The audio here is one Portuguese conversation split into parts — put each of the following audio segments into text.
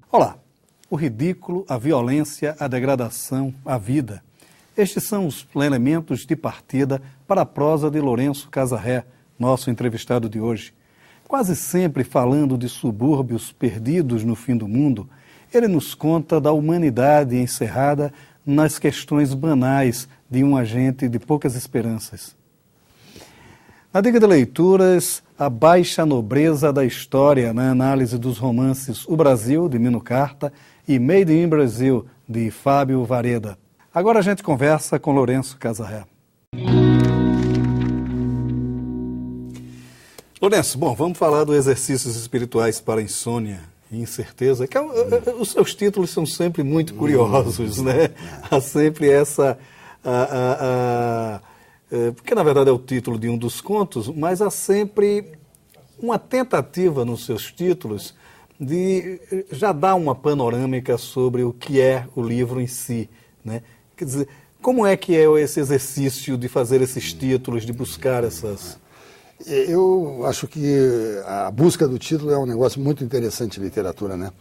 Olá, o ridículo, a violência, a degradação, a vida. Estes são os elementos de partida para a prosa de Lourenço Casarré, nosso entrevistado de hoje. Quase sempre falando de subúrbios perdidos no fim do mundo, ele nos conta da humanidade encerrada nas questões banais de um agente de poucas esperanças. Na dica de leituras, a baixa nobreza da história na análise dos romances O Brasil, de Mino Carta, e Made in Brasil, de Fábio Vareda. Agora a gente conversa com Lourenço Casarré. Lourenço, bom, vamos falar dos exercícios espirituais para a insônia e incerteza. Os seus títulos são sempre muito curiosos, né? Há sempre essa... porque, na verdade, é o título de um dos contos, mas há sempre uma tentativa nos seus títulos de já dar uma panorâmica sobre o que é o livro em si, né? Quer dizer, como é que é esse exercício de fazer esses títulos, de buscar essas... Eu acho que a busca do título é um negócio muito interessante em literatura, né?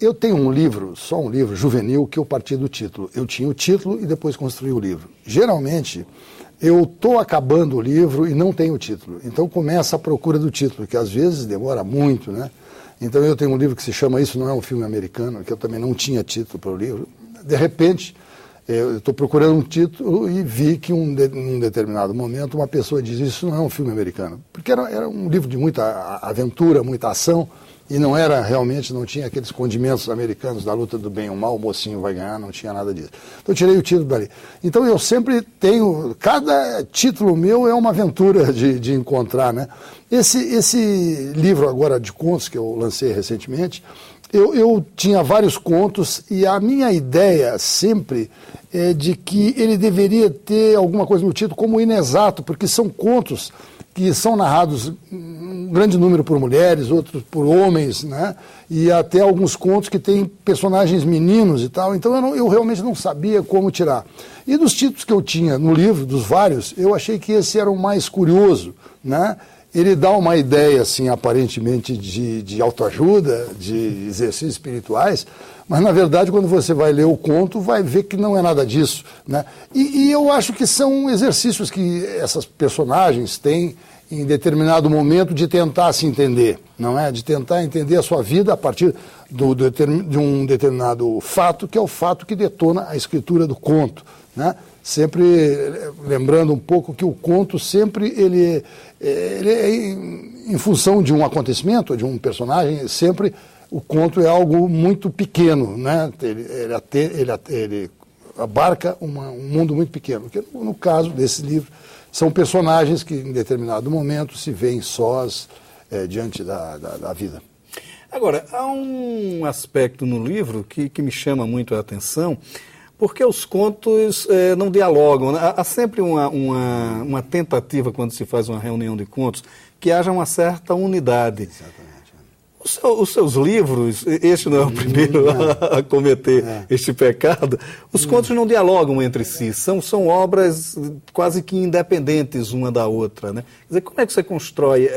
Eu tenho um livro, só um livro juvenil, que eu parti do título. Eu tinha o título e depois construí o livro. Geralmente, eu estou acabando o livro e não tenho o título. Então começa a procura do título, que às vezes demora muito, né? Então eu tenho um livro que se chama Isso Não É um Filme Americano, que eu também não tinha título para o livro. De repente, eu estou procurando um título e vi que num determinado momento uma pessoa diz: isso não é um filme americano. Porque era um livro de muita aventura, muita ação, e não era realmente, não tinha aqueles condimentos americanos da luta do bem e o mal, o mocinho vai ganhar, não tinha nada disso. Então eu tirei o título dali. Então eu sempre tenho, cada título meu é uma aventura de encontrar, né? Esse livro agora de contos que eu lancei recentemente, eu tinha vários contos e a minha ideia sempre é de que ele deveria ter alguma coisa no título como inexato, porque são contos que são narrados um grande número por mulheres, outros por homens, né? E até alguns contos que têm personagens meninos e tal. Então eu realmente não sabia como tirar. E dos títulos que eu tinha no livro, dos vários, eu achei que esse era o mais curioso, né? Ele dá uma ideia, assim, aparentemente de autoajuda, de exercícios espirituais, mas, na verdade, quando você vai ler o conto, vai ver que não é nada disso, né? E eu acho que são exercícios que essas personagens têm em determinado momento de tentar se entender, não é? De tentar entender a sua vida a partir de um determinado fato, que é o fato que detona a escritura do conto, né? Sempre lembrando um pouco que o conto sempre ele é em função de um acontecimento, de um personagem, sempre o conto é algo muito pequeno, né? Ele abarca um mundo muito pequeno, que no caso desse livro são personagens que em determinado momento se veem sós diante da vida. Agora, há um aspecto no livro que me chama muito a atenção, porque os contos não dialogam, né? Há sempre uma tentativa, quando se faz uma reunião de contos, que haja uma certa unidade. Exatamente. Os seus livros, este não é o primeiro a cometer este pecado, os contos não dialogam entre si, são obras quase que independentes uma da outra, né? Quer dizer, como é que você constrói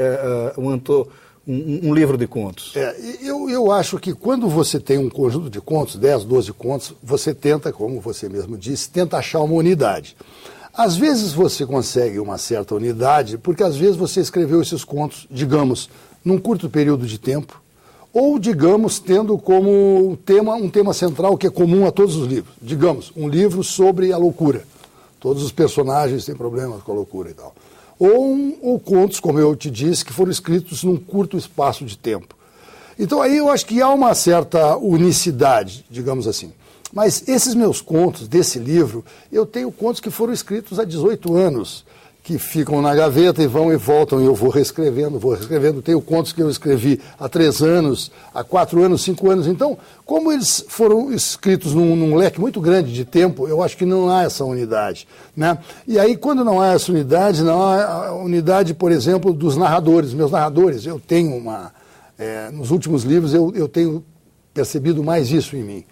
um livro de contos? Eu acho que quando você tem um conjunto de contos, 10, 12 contos, você tenta, como você mesmo disse, tenta achar uma unidade. Às vezes você consegue uma certa unidade, porque às vezes você escreveu esses contos, digamos, num curto período de tempo, ou, digamos, tendo como um tema central que é comum a todos os livros. Digamos, um livro sobre a loucura. Todos os personagens têm problemas com a loucura e tal. Ou contos, como eu te disse, que foram escritos num curto espaço de tempo. Então aí eu acho que há uma certa unicidade, digamos assim. Mas esses meus contos desse livro, eu tenho contos que foram escritos há 18 anos, que ficam na gaveta e vão e voltam, e eu vou reescrevendo. Tenho contos que eu escrevi há 3 anos, há 4 anos, 5 anos. Então, como eles foram escritos num leque muito grande de tempo, eu acho que não há essa unidade, né? E aí, quando não há essa unidade, não há a unidade, por exemplo, dos narradores. Meus narradores, eu tenho nos últimos livros, eu tenho percebido mais isso em mim,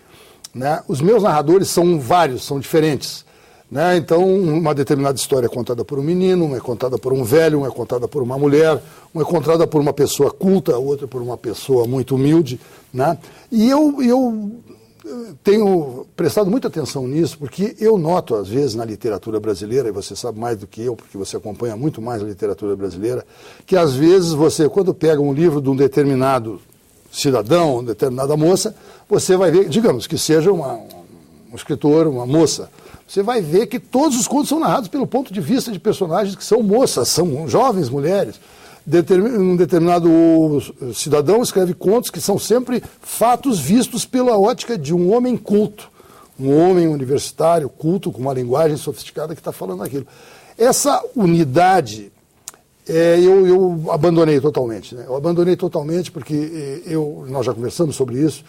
né? Os meus narradores são vários, são diferentes. né? Então, uma determinada história é contada por um menino, uma é contada por um velho, uma é contada por uma mulher, uma é contada por uma pessoa culta, outra por uma pessoa muito humilde, né? E eu tenho prestado muita atenção nisso, porque eu noto, às vezes, na literatura brasileira, e você sabe mais do que eu, porque você acompanha muito mais a literatura brasileira, que às vezes você, quando pega um livro de um determinado cidadão, uma determinada moça, você vai ver, digamos que seja um escritor, uma moça, você vai ver que todos os contos são narrados pelo ponto de vista de personagens que são moças, são jovens mulheres. Um determinado cidadão escreve contos que são sempre fatos vistos pela ótica de um homem culto, um homem universitário, culto, com uma linguagem sofisticada que está falando aquilo. Essa unidade eu abandonei totalmente, né? Eu abandonei totalmente porque nós já conversamos sobre isso.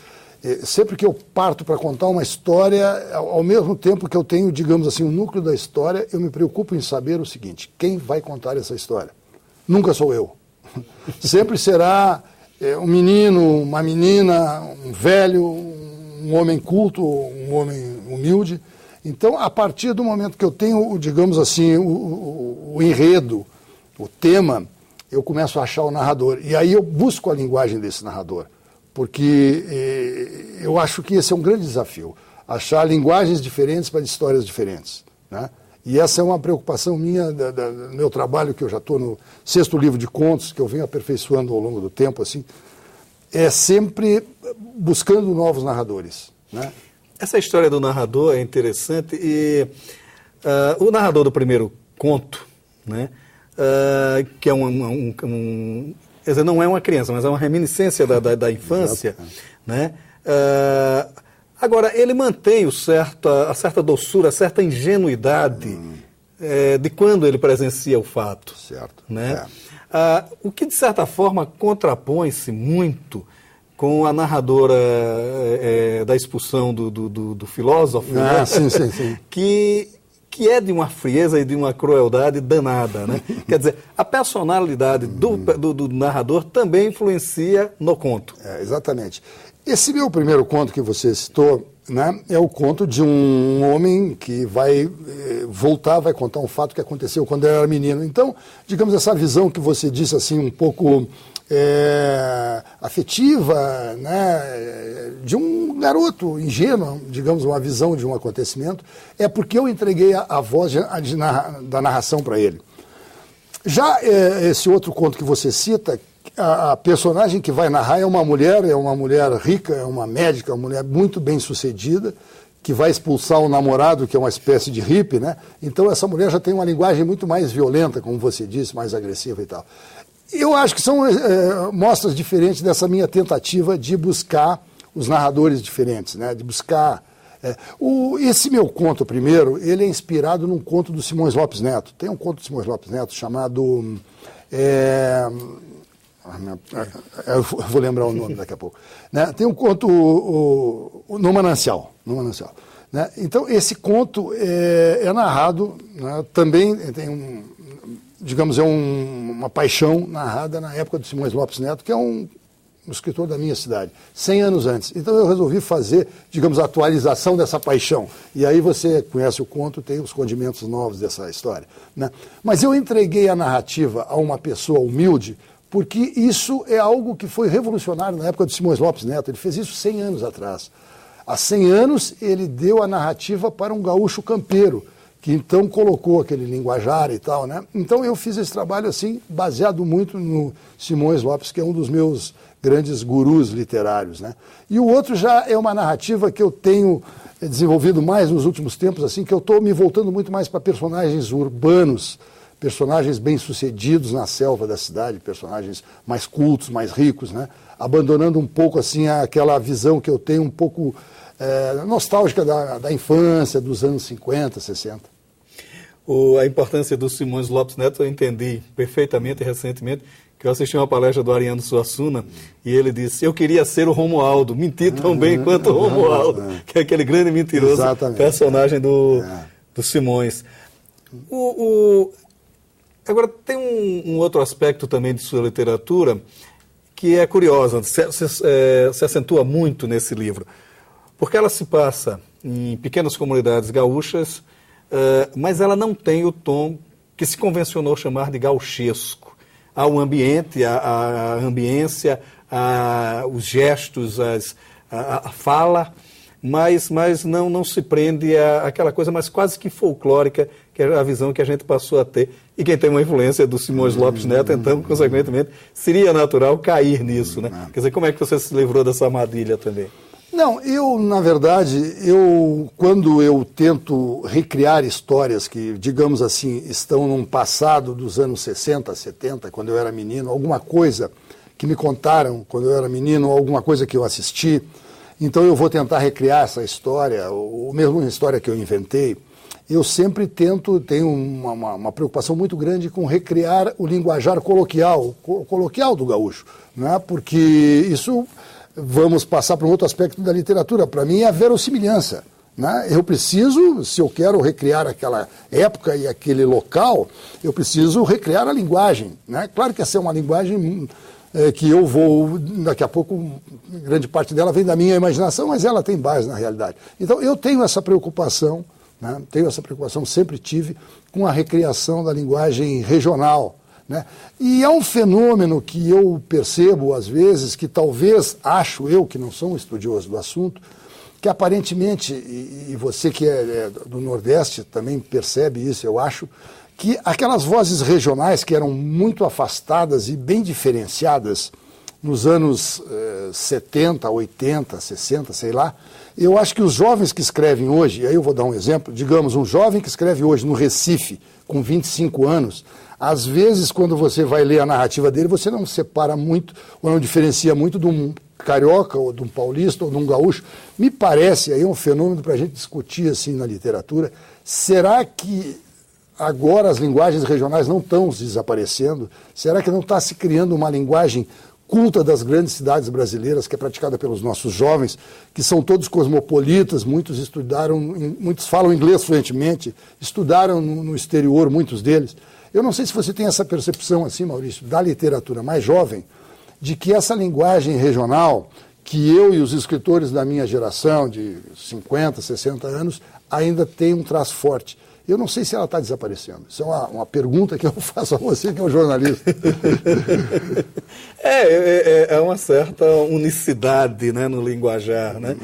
Sempre que eu parto para contar uma história, ao mesmo tempo que eu tenho, digamos assim, o núcleo da história, eu me preocupo em saber o seguinte: quem vai contar essa história? Nunca sou eu. Sempre será um menino, uma menina, um velho, um homem culto, um homem humilde. Então, a partir do momento que eu tenho, digamos assim, o enredo, o tema, eu começo a achar o narrador. E aí eu busco a linguagem desse narrador, porque eu acho que esse é um grande desafio, achar linguagens diferentes para histórias diferentes, né? E essa é uma preocupação minha, do meu trabalho, que eu já estou no 6º livro de contos, que eu venho aperfeiçoando ao longo do tempo, assim, é sempre buscando novos narradores, né? Essa história do narrador é interessante e o narrador do primeiro conto, né, que é quer dizer, não é uma criança, mas é uma reminiscência da infância, né? Agora, ele mantém a certa doçura, a certa ingenuidade de quando ele presencia o fato. Certo. Né? O que, de certa forma, contrapõe-se muito com a narradora da expulsão do filósofo, né? Sim. que é de uma frieza e de uma crueldade danada, né? Quer dizer, a personalidade do narrador também influencia no conto. Exatamente. Esse meu primeiro conto que você citou, né, é o conto de um homem que vai vai contar um fato que aconteceu quando ele era menino. Então, digamos, essa visão que você disse, assim, um pouco afetiva, né, de um garoto ingênuo, digamos, uma visão de um acontecimento, é porque eu entreguei a voz da narração para ele. Já esse outro conto que você cita, a personagem que vai narrar é uma mulher rica, é uma médica, uma mulher muito bem sucedida, que vai expulsar o namorado, que é uma espécie de hippie, né? Então essa mulher já tem uma linguagem muito mais violenta, como você disse, mais agressiva e tal. Eu acho que são mostras diferentes dessa minha tentativa de buscar os narradores diferentes, né? De buscar... esse meu conto primeiro, ele é inspirado num conto do Simões Lopes Neto. Tem um conto do Simões Lopes Neto chamado... eu vou lembrar o nome daqui a pouco. Né? Tem um conto no Manancial. Né? Então, esse conto é narrado, né? Também tem digamos, uma paixão narrada na época do Simões Lopes Neto, que é um escritor da minha cidade, 100 anos antes. Então eu resolvi fazer, digamos, a atualização dessa paixão. E aí você conhece o conto, tem os condimentos novos dessa história, né? Mas eu entreguei a narrativa a uma pessoa humilde, porque isso é algo que foi revolucionário na época do Simões Lopes Neto. Ele fez isso 100 anos atrás. Há 100 anos ele deu a narrativa para um gaúcho campeiro, que então colocou aquele linguajar e tal, né? Então eu fiz esse trabalho assim, baseado muito no Simões Lopes, que é um dos meus grandes gurus literários, né? E o outro já é uma narrativa que eu tenho desenvolvido mais nos últimos tempos, assim, que eu estou me voltando muito mais para personagens urbanos, personagens bem-sucedidos na selva da cidade, personagens mais cultos, mais ricos, né? Abandonando um pouco assim aquela visão que eu tenho um pouco nostálgica da infância, dos anos 50, 60. A importância do Simões Lopes Neto eu entendi perfeitamente recentemente, que eu assisti uma palestra do Ariano Suassuna e ele disse: eu queria ser o Romualdo, mentir tão bem quanto o Romualdo, que é aquele grande mentiroso. Exatamente. Personagem do Simões. Agora, tem um outro aspecto também de sua literatura que é curiosa, se acentua muito nesse livro, porque ela se passa em pequenas comunidades gaúchas, mas ela não tem o tom que se convencionou chamar de gauchesco. Há o ambiente, a ambiência, os gestos, a fala, mas não se prende àquela coisa mais quase que folclórica, que é a visão que a gente passou a ter. E quem tem uma influência do Simões Lopes Neto, então, consequentemente, seria natural cair nisso, né? Quer dizer, como é que você se livrou dessa armadilha também? Não, na verdade, quando eu tento recriar histórias que, digamos assim, estão num passado dos anos 60, 70, quando eu era menino, alguma coisa que me contaram quando eu era menino, alguma coisa que eu assisti, então eu vou tentar recriar essa história, ou mesmo uma história que eu inventei, eu sempre tenho uma preocupação muito grande com recriar o linguajar coloquial do gaúcho, né? Porque isso... Vamos passar para um outro aspecto da literatura. Para mim é a verossimilhança, né? Eu preciso, se eu quero recriar aquela época e aquele local, eu preciso recriar a linguagem, né? Claro que essa é uma linguagem que eu vou, daqui a pouco, grande parte dela vem da minha imaginação, mas ela tem base na realidade. Então eu tenho essa preocupação, né? Sempre tive, com a recriação da linguagem regional, né? E é um fenômeno que eu percebo, às vezes, que talvez, acho eu, que não sou um estudioso do assunto, que aparentemente, e você que é do Nordeste também percebe isso, eu acho, que aquelas vozes regionais que eram muito afastadas e bem diferenciadas nos anos 70, 80, 60, sei lá, eu acho que os jovens que escrevem hoje, e aí eu vou dar um exemplo, digamos, um jovem que escreve hoje no Recife, com 25 anos, às vezes, quando você vai ler a narrativa dele, você não separa muito, ou não diferencia muito de um carioca, ou de um paulista, ou de um gaúcho. Me parece, aí é um fenômeno para a gente discutir assim na literatura, será que agora as linguagens regionais não estão desaparecendo? Será que não está se criando uma linguagem culta das grandes cidades brasileiras, que é praticada pelos nossos jovens, que são todos cosmopolitas, muitos falam inglês fluentemente, estudaram no exterior, muitos deles. Eu não sei se você tem essa percepção assim, Maurício, da literatura mais jovem, de que essa linguagem regional, que eu e os escritores da minha geração, de 50, 60 anos, ainda tem um traço forte. Eu não sei se ela está desaparecendo. Isso é uma pergunta que eu faço a você, que é um jornalista. É uma certa unicidade, né, no linguajar, né?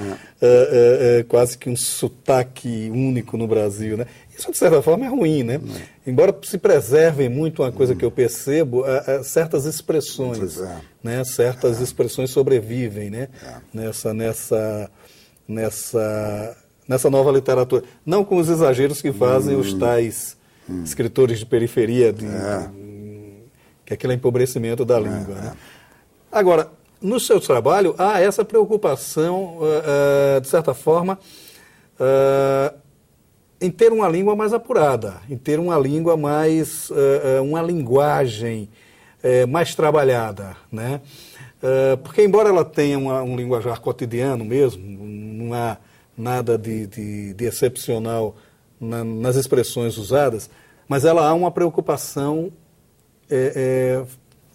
Quase que um sotaque único no Brasil, né? Isso, de certa forma, é ruim, né? Embora se preservem muito uma coisa que eu percebo, certas expressões, né? Certas expressões sobrevivem, né? Nessa nova literatura. Não com os exageros que fazem os tais escritores de periferia, que é aquele empobrecimento da língua. Né? Agora, no seu trabalho, há essa preocupação, de certa forma, em ter uma língua mais apurada, em ter uma língua mais, uma linguagem mais trabalhada, né? Porque embora ela tenha um linguajar cotidiano mesmo, não há nada de excepcional nas expressões usadas, mas ela há uma preocupação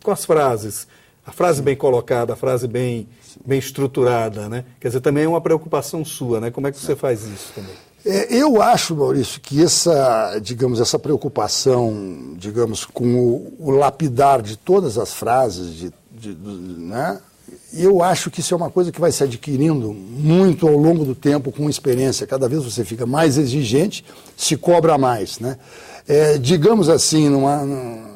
com as frases. A frase bem colocada, a frase bem estruturada, né? Quer dizer, também é uma preocupação sua, né? Como é que você faz isso também? Eu acho, Maurício, que essa preocupação, com o lapidar de todas as frases, né? Eu acho que isso é uma coisa que vai se adquirindo muito ao longo do tempo com experiência. Cada vez você fica mais exigente, se cobra mais, né? Digamos assim,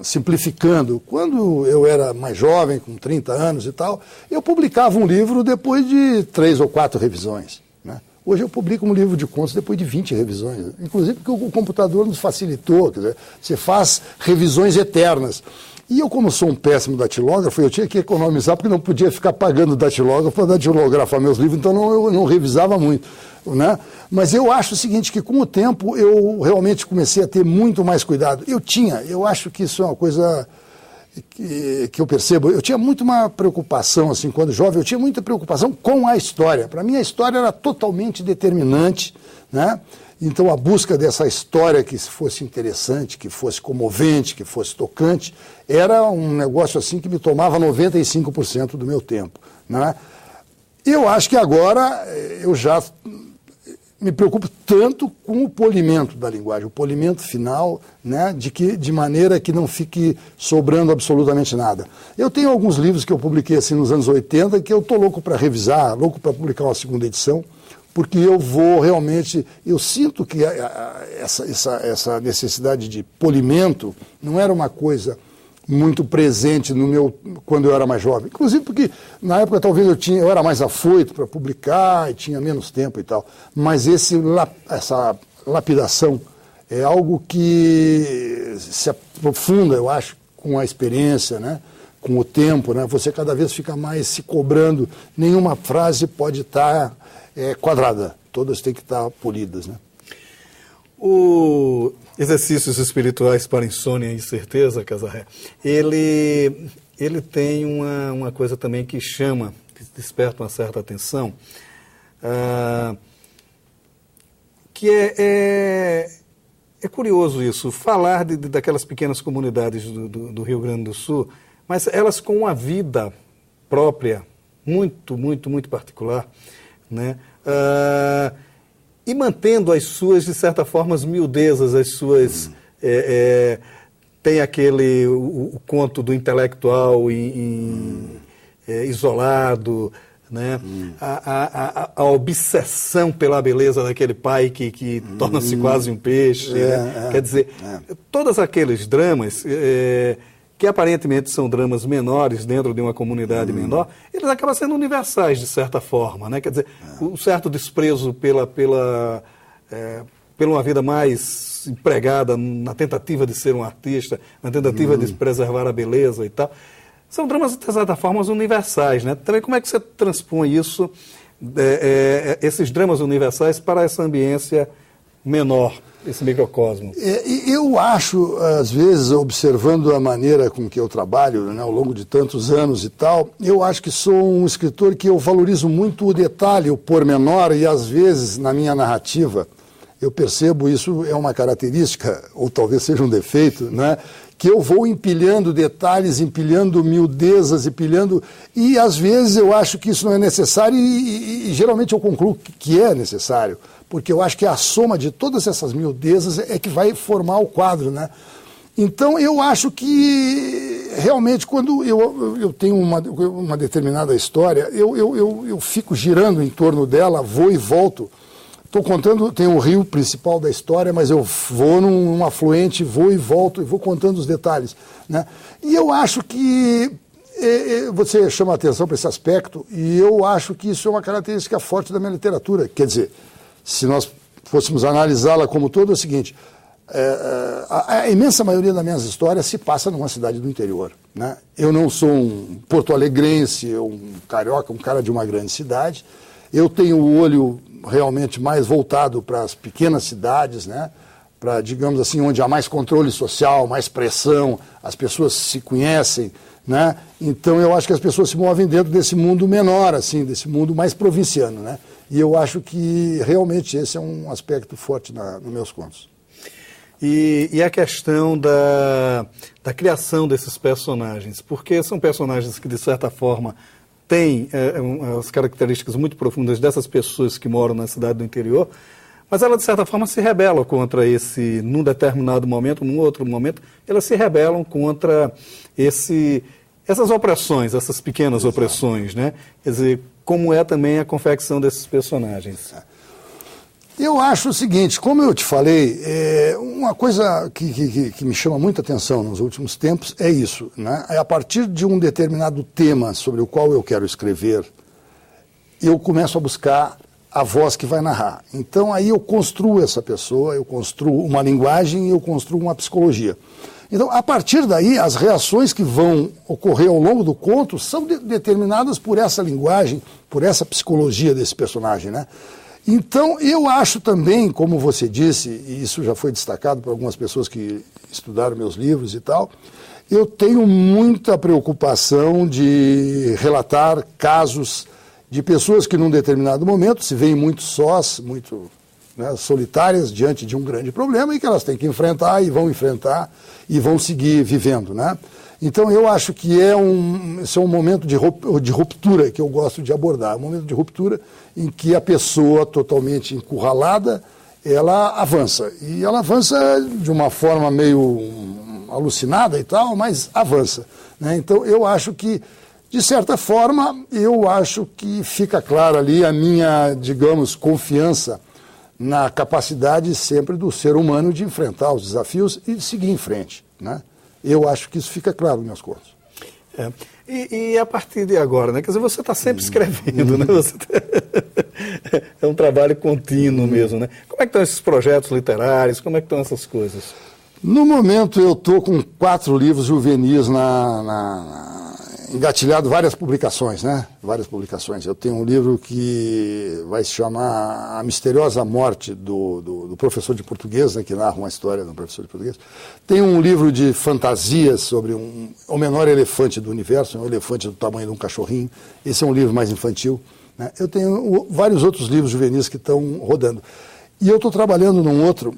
simplificando, quando eu era mais jovem, com 30 anos e tal, eu publicava um livro depois de 3 ou 4 revisões, né? Hoje eu publico um livro de contos depois de 20 revisões, inclusive porque o computador nos facilitou, quer dizer, você faz revisões eternas. E eu, como sou um péssimo datilógrafo, eu tinha que economizar porque não podia ficar pagando datilógrafo para datilografar meus livros, então eu não revisava muito, né? Mas eu acho o seguinte, que com o tempo eu realmente comecei a ter muito mais cuidado. Eu acho que isso é uma coisa que eu percebo, eu tinha muito uma preocupação, assim, quando jovem, eu tinha muita preocupação com a história. Para mim a história era totalmente determinante, né? Então a busca dessa história que fosse interessante, que fosse comovente, que fosse tocante, era um negócio assim que me tomava 95% do meu tempo, né? Eu acho que agora eu já me preocupo tanto com o polimento da linguagem, o polimento final, né, de maneira que não fique sobrando absolutamente nada. Eu tenho alguns livros que eu publiquei assim nos anos 80 que eu estou louco para revisar, louco para publicar uma segunda edição, porque eu vou realmente, eu sinto que essa necessidade de polimento não era uma coisa muito presente quando eu era mais jovem. Inclusive porque, na época, talvez eu era mais afoito para publicar e tinha menos tempo e tal. Mas essa lapidação é algo que se aprofunda, eu acho, com a experiência, né? Com o tempo, né? Você cada vez fica mais se cobrando. Nenhuma frase pode estar quadrada. Todas têm que estar polidas, né? O Exercícios Espirituais para Insônia e Incerteza, Casarré, ele tem uma coisa também que desperta uma certa atenção, que é curioso isso, falar daquelas pequenas comunidades do Rio Grande do Sul, mas elas com uma vida própria, muito, muito, muito particular, né? E mantendo as suas, de certa forma, as miudezas, as suas... tem o conto do intelectual isolado, né? A obsessão pela beleza daquele pai que torna-se quase um peixe. Né? Quer dizer, todos aqueles dramas... que aparentemente são dramas menores dentro de uma comunidade menor, eles acabam sendo universais, de certa forma, né? Quer dizer, um certo desprezo pela uma vida mais empregada na tentativa de ser um artista, na tentativa de preservar a beleza e tal. São dramas, de certa forma, universais, né? Também como é que você transpõe isso, esses dramas universais para essa ambiência menor, esse microcosmo? Eu acho, às vezes, observando a maneira com que eu trabalho, né, ao longo de tantos anos e tal, eu acho que sou um escritor que eu valorizo muito o detalhe, o pormenor, e às vezes, na minha narrativa, eu percebo isso é uma característica, ou talvez seja um defeito, né, que eu vou empilhando detalhes, empilhando miudezas, e às vezes eu acho que isso não é necessário e geralmente eu concluo que é necessário, porque eu acho que a soma de todas essas miudezas é que vai formar o quadro, né? Então eu acho que realmente quando eu tenho uma determinada história, eu fico girando em torno dela, vou e volto. Estou contando, tem o rio principal da história, mas eu vou num afluente, vou e volto, e vou contando os detalhes, né? E eu acho que você chama a atenção para esse aspecto, e eu acho que isso é uma característica forte da minha literatura. Quer dizer, se nós fôssemos analisá-la como todo, é o seguinte, a imensa maioria das minhas histórias se passa numa cidade do interior, né? Eu não sou um porto-alegrense, um carioca, um cara de uma grande cidade. Eu tenho o olho realmente mais voltado para as pequenas cidades, né? Para, digamos assim, onde há mais controle social, mais pressão, as pessoas se conhecem, né? Então eu acho que as pessoas se movem dentro desse mundo menor, assim, desse mundo mais provinciano, né? E eu acho que realmente esse é um aspecto forte nos meus contos. E a questão da criação desses personagens, porque são personagens que, de certa forma, têm as características muito profundas dessas pessoas que moram na cidade do interior, mas elas, de certa forma, se rebelam contra num determinado momento, num outro momento, elas se rebelam contra essas opressões, essas pequenas opressões, né? Quer dizer, como é também a confecção desses personagens. Eu acho o seguinte, como eu te falei, uma coisa que me chama muita atenção nos últimos tempos é isso, né? É a partir de um determinado tema sobre o qual eu quero escrever, eu começo a buscar a voz que vai narrar. Então aí eu construo essa pessoa, eu construo uma linguagem e eu construo uma psicologia. Então, a partir daí, as reações que vão ocorrer ao longo do conto são determinadas por essa linguagem, por essa psicologia desse personagem, né? Então, eu acho também, como você disse, e isso já foi destacado por algumas pessoas que estudaram meus livros e tal, eu tenho muita preocupação de relatar casos de pessoas que num determinado momento se veem muito sós, muito, né, solitárias diante de um grande problema e que elas têm que enfrentar e vão seguir vivendo, né? Então eu acho que esse é um momento de ruptura que eu gosto de abordar, um momento de ruptura em que a pessoa totalmente encurralada, ela avança. E ela avança de uma forma meio alucinada e tal, mas avança, né? Então eu acho que, de certa forma, eu acho que fica clara ali a minha, digamos, confiança na capacidade sempre do ser humano de enfrentar os desafios e de seguir em frente, né? Eu acho que isso fica claro nos meus contos. E a partir de agora, né? Quer dizer, você está sempre escrevendo, né? É um trabalho contínuo mesmo, né? Como é que estão esses projetos literários? Como é que estão essas coisas? No momento eu estou com 4 livros juvenis engatilhado, várias publicações, né? Várias publicações. Eu tenho um livro que vai se chamar A Misteriosa Morte do professor de português, né? Que narra uma história do professor de português. Tem um livro de fantasias sobre o menor elefante do universo, um elefante do tamanho de um cachorrinho. Esse é um livro mais infantil, né? Eu tenho vários outros livros juvenis que estão rodando. E eu estou trabalhando num outro.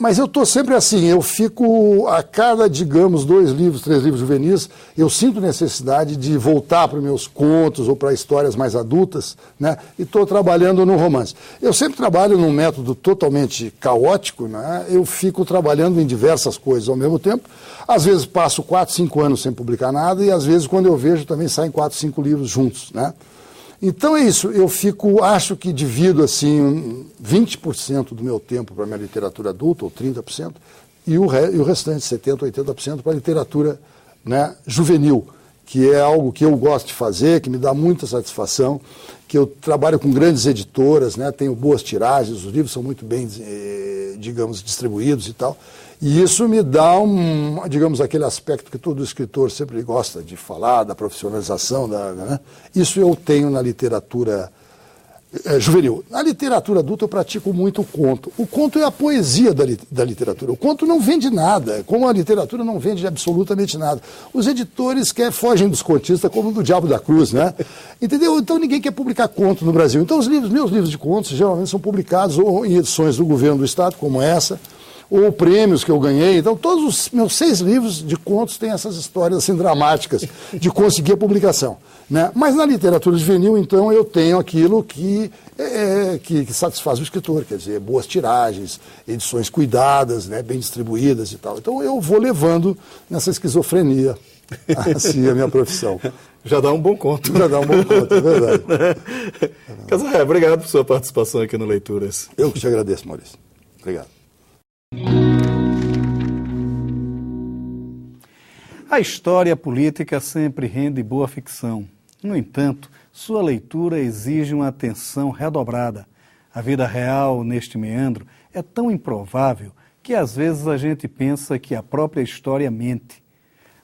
Mas eu estou sempre assim, eu fico a cada, digamos, 2 livros, 3 livros juvenis, eu sinto necessidade de voltar para os meus contos ou para histórias mais adultas, né? E estou trabalhando no romance. Eu sempre trabalho num método totalmente caótico, né? Eu fico trabalhando em diversas coisas ao mesmo tempo. Às vezes passo 4, 5 anos sem publicar nada e às vezes quando eu vejo também saem 4, 5 livros juntos, né? Então é isso, acho que divido assim 20% do meu tempo para a minha literatura adulta, ou 30%, e o restante, 70%, 80% para a literatura, né, juvenil, que é algo que eu gosto de fazer, que me dá muita satisfação, que eu trabalho com grandes editoras, né, tenho boas tiragens, os livros são muito bem, digamos, distribuídos e tal. E isso me dá digamos, aquele aspecto que todo escritor sempre gosta de falar, da profissionalização, né? Isso eu tenho na literatura juvenil. Na literatura adulta eu pratico muito o conto. O conto é a poesia da literatura. O conto não vende nada, como a literatura não vende absolutamente nada. Os editores fogem dos contistas como do Diabo da Cruz, né? Entendeu? Então ninguém quer publicar conto no Brasil. Então meus livros de contos geralmente são publicados ou em edições do governo do estado, como essa, ou prêmios que eu ganhei. Então, todos os meus 6 livros de contos têm essas histórias assim, dramáticas de conseguir a publicação, né? Mas na literatura juvenil, então, eu tenho aquilo que satisfaz o escritor, quer dizer, boas tiragens, edições cuidadas, né, bem distribuídas e tal. Então, eu vou levando nessa esquizofrenia, assim, a minha profissão. Já dá um bom conto. Já dá um bom conto, é verdade. Casarré, obrigado por sua participação aqui no Leituras. Eu que te agradeço, Maurício. Obrigado. A história política sempre rende boa ficção. No entanto, sua leitura exige uma atenção redobrada. A vida real, neste meandro, é tão improvável que às vezes a gente pensa que a própria história mente.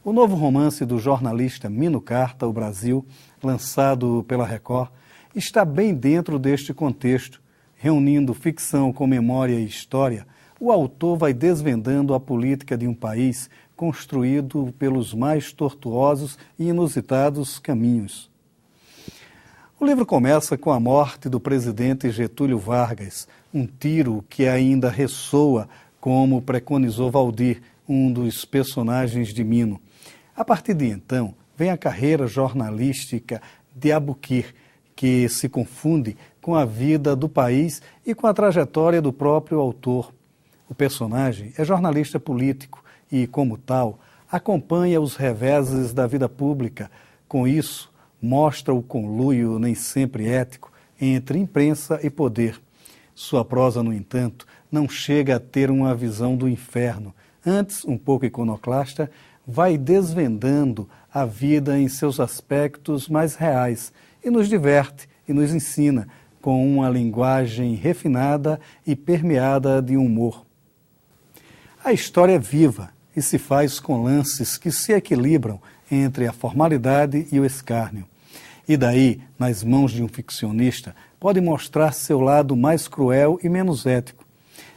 O novo romance do jornalista Mino Carta, O Brasil, lançado pela Record, está bem dentro deste contexto. Reunindo ficção com memória e história, o autor vai desvendando a política de um país construído pelos mais tortuosos e inusitados caminhos. O livro começa com a morte do presidente Getúlio Vargas, um tiro que ainda ressoa como preconizou Valdir, um dos personagens de Mino. A partir de então, vem a carreira jornalística de Abukir, que se confunde com a vida do país e com a trajetória do próprio autor. O personagem é jornalista político e, como tal, acompanha os reveses da vida pública. Com isso, mostra o conluio nem sempre ético entre imprensa e poder. Sua prosa, no entanto, não chega a ter uma visão do inferno. Antes, um pouco iconoclasta, vai desvendando a vida em seus aspectos mais reais e nos diverte e nos ensina com uma linguagem refinada e permeada de humor. A história é viva e se faz com lances que se equilibram entre a formalidade e o escárnio. E daí, nas mãos de um ficcionista, pode mostrar seu lado mais cruel e menos ético.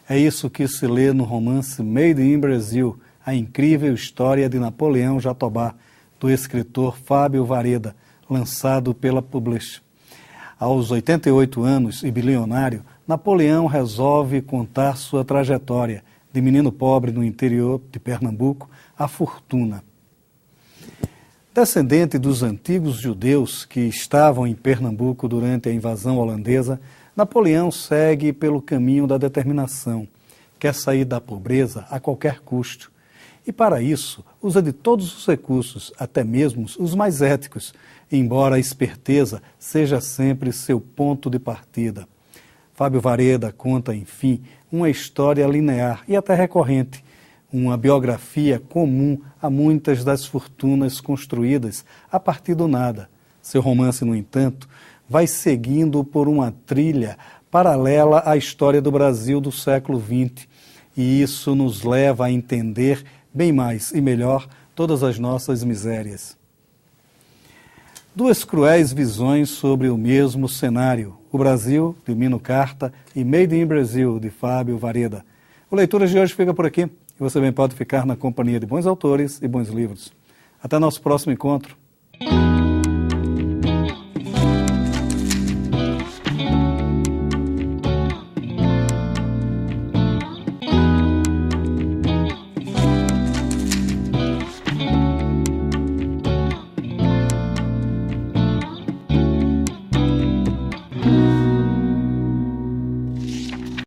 É isso que se lê no romance Made in Brazil, a incrível história de Napoleão Jatobá, do escritor Fábio Vareda, lançado pela Publish. Aos 88 anos e bilionário, Napoleão resolve contar sua trajetória, de menino pobre no interior de Pernambuco, à fortuna. Descendente dos antigos judeus que estavam em Pernambuco durante a invasão holandesa, Napoleão segue pelo caminho da determinação. Quer sair da pobreza a qualquer custo. E para isso, usa de todos os recursos, até mesmo os mais éticos, embora a esperteza seja sempre seu ponto de partida. Fábio Vareda conta, enfim, uma história linear e até recorrente, uma biografia comum a muitas das fortunas construídas a partir do nada. Seu romance, no entanto, vai seguindo por uma trilha paralela à história do Brasil do século XX, e isso nos leva a entender bem mais e melhor todas as nossas misérias. Duas cruéis visões sobre o mesmo cenário, o Brasil, de Mino Carta, e Made in Brasil, de Fábio Vareda. O Leituras de hoje fica por aqui, e você bem pode ficar na companhia de bons autores e bons livros. Até nosso próximo encontro.